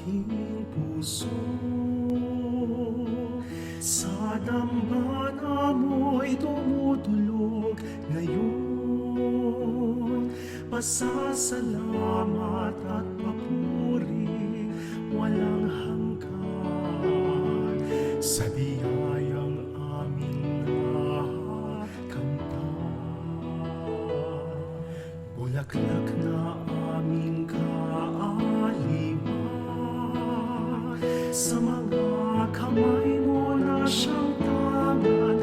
aking puso. Sa dambana mo'y tumutulog ngayon. Pasasalamat at papuri walang hanggan sa biyayang aming nakamtan. Bulaklak na aming kaaliwan, sa mga kamay mo na siyang tangan.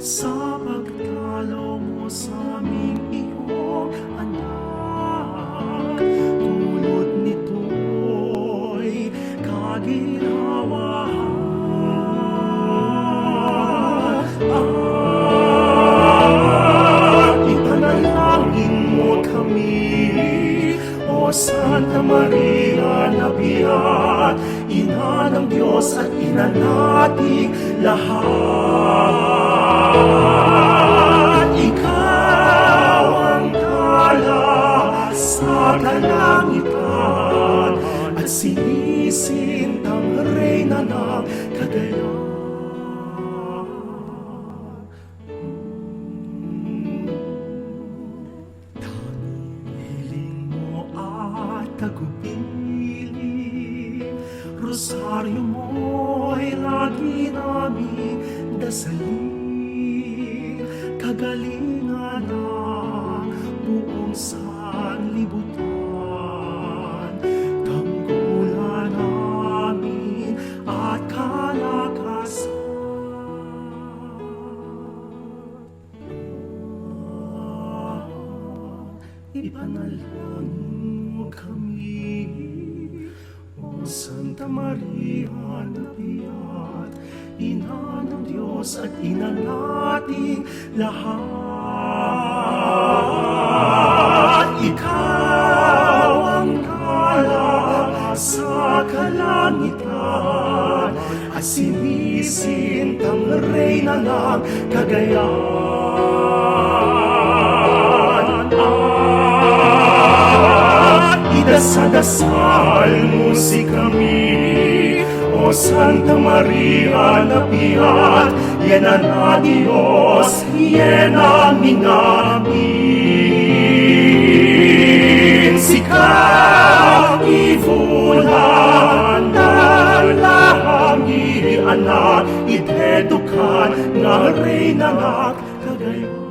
Sa pagdalaw mo sa aming iyong anak, tulad nito'y kaginhawahan. Ipanalangin mo kami, O Santa Maria na Biyak, Ina ng Diyos at Ina nating lahat. Ikaw ang tala sa kalangitan at sinisintang Reyna ng Cagayan. Tagubilin, rosaryo mo'y lagi namin dasalin. Kagalingan ng buong sanlibutan, tanggulan namin at kalakasan. Ipanalangin mo kami, O Santa Maria na Biyak, Ina ng Diyos at Ina nating lahat. Ikaw ang tala sa kalangitan at sinisintang Reyna ng Cagayan. Idasal-dasal mo si kami, O Santa Maria na Biyak, Yena na Diyos, Yena minamin. Sika ibulan ng lahangi anak, idedukan nga Reyna ng Cagayan.